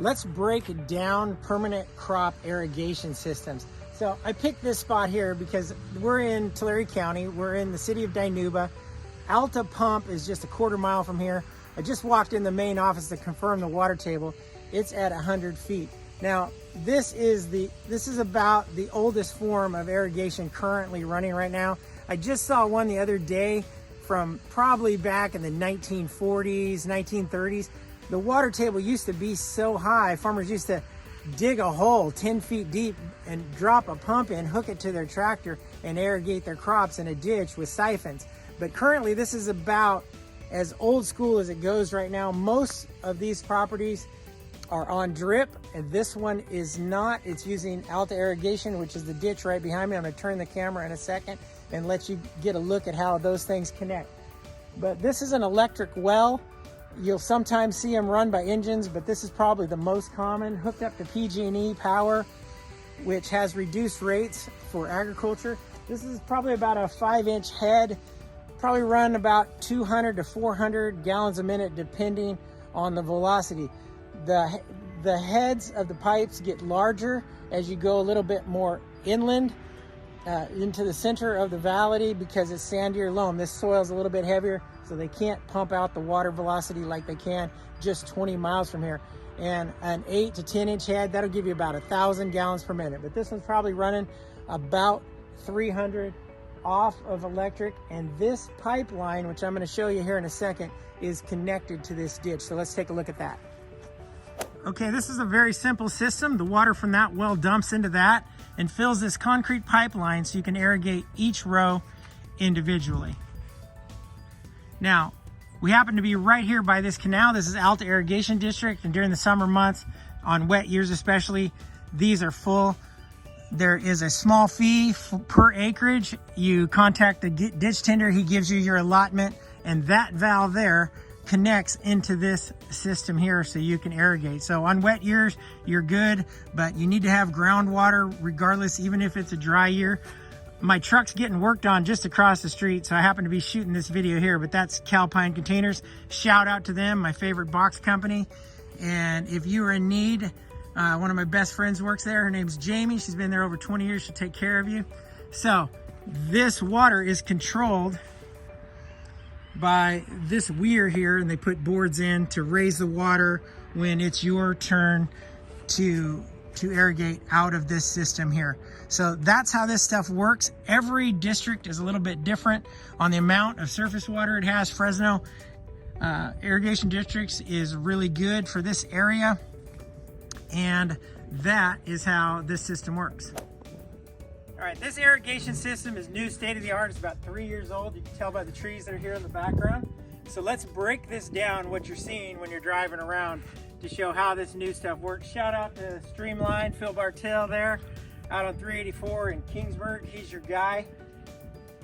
Let's break down permanent crop irrigation systems. So I picked this spot here because we're in Tulare County. We're in the city of Dinuba. Alta Pump is just a quarter mile from here. I just walked in the main office to confirm the water table. It's at 100 feet. Now, this is about the oldest form of irrigation currently running right now. I just saw one the other day from probably back in the 1940s, 1930s. The water table used to be so high, farmers used to dig a hole 10 feet deep and drop a pump in, hook it to their tractor, and irrigate their crops in a ditch with siphons. But currently, this is about as old school as it goes right now. Most of these properties are on drip, and this one is not. It's using Alta Irrigation, which is the ditch right behind me. I'm gonna turn the camera in a second and let you get a look at how those things connect. But this is an electric well. You'll sometimes see them run by engines, but this is probably the most common, hooked up to PG&E power, which has reduced rates for agriculture. This is probably about a 5-inch head, probably run about 200 to 400 gallons a minute, depending on the velocity. The heads of the pipes get larger as you go a little bit more inland into the center of the valley because it's sandier loam. This soil is a little bit heavier, so they can't pump out the water velocity like they can just 20 miles from here. And an 8 to 10 inch head, that'll give you about 1,000 gallons per minute. But this one's probably running about 300 off of electric. And this pipeline, which I'm gonna show you here in a second, is connected to this ditch. So let's take a look at that. Okay, this is a very simple system. The water from that well dumps into that and fills this concrete pipeline so you can irrigate each row individually. Now, we happen to be right here by this canal. This is Alta Irrigation District, and during the summer months, on wet years especially, these are full. There is a small fee per acreage. You contact the ditch tender, he gives you your allotment, and that valve there connects into this system here so you can irrigate. So on wet years, you're good, but you need to have groundwater regardless, even if it's a dry year. My truck's getting worked on just across the street, so I happen to be shooting this video here, but that's Calpine Containers. Shout out to them, my favorite box company. And if you are in need, one of my best friends works there. Her name's Jamie. She's been there over 20 years. She'll take care of you. So this water is controlled by this weir here, and they put boards in to raise the water when it's your turn to irrigate out of this system here. So that's how this stuff works. Every district is a little bit different on the amount of surface water it has. Fresno Irrigation Districts is really good for this area, and that is how this system works. All right, this irrigation system is new, state-of-the-art. It's about 3 years old. You can tell by the trees that are here in the background. So let's break this down, what you're seeing when you're driving around, to show how this new stuff works. Shout out to Streamline, Phil Bartell there, out on 384 in Kingsburg. He's your guy.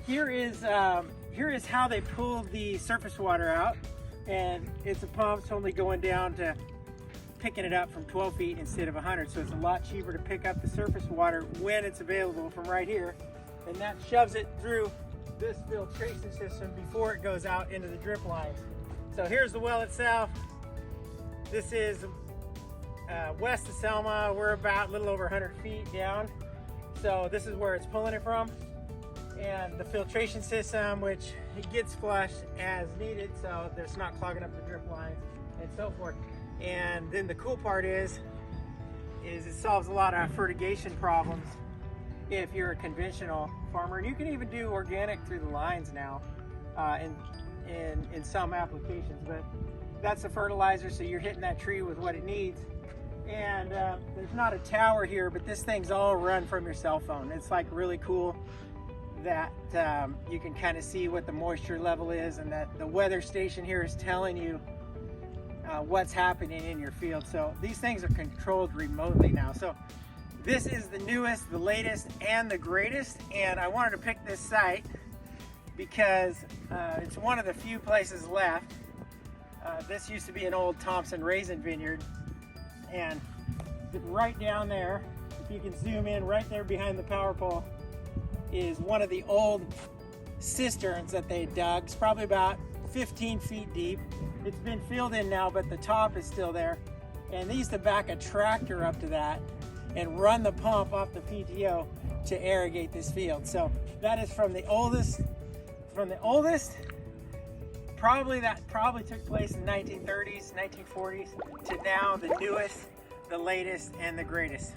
Here is how they pull the surface water out, and it's a pump. It's only going down to picking it up from 12 feet instead of 100, so it's a lot cheaper to pick up the surface water when it's available from right here, and that shoves it through this filtration system before it goes out into the drip lines. So here's the well itself. This is west of Selma. We're about a little over 100 feet down, so this is where it's pulling it from. And the filtration system, which it gets flushed as needed, so it's not clogging up the drip lines and so forth. And then the cool part is it solves a lot of fertigation problems if you're a conventional farmer. And you can even do organic through the lines now in some applications, but that's the fertilizer, so you're hitting that tree with what it needs. And there's not a tower here, but this thing's all run from your cell phone. It's like really cool that you can kind of see what the moisture level is, and that the weather station here is telling you what's happening in your field. So these things are controlled remotely now. So this is the newest, the latest, and the greatest. And I wanted to pick this site because it's one of the few places left. This used to be an old Thompson raisin vineyard, and right down there, if you can zoom in, right there behind the power pole is one of the old cisterns that they dug. It's probably about 15 feet deep. It's been filled in now, but the top is still there. And they used to back a tractor up to that and run the pump off the PTO to irrigate this field. So that is from the oldest, probably took place in the 1930s, 1940s, to now the newest, the latest, and the greatest.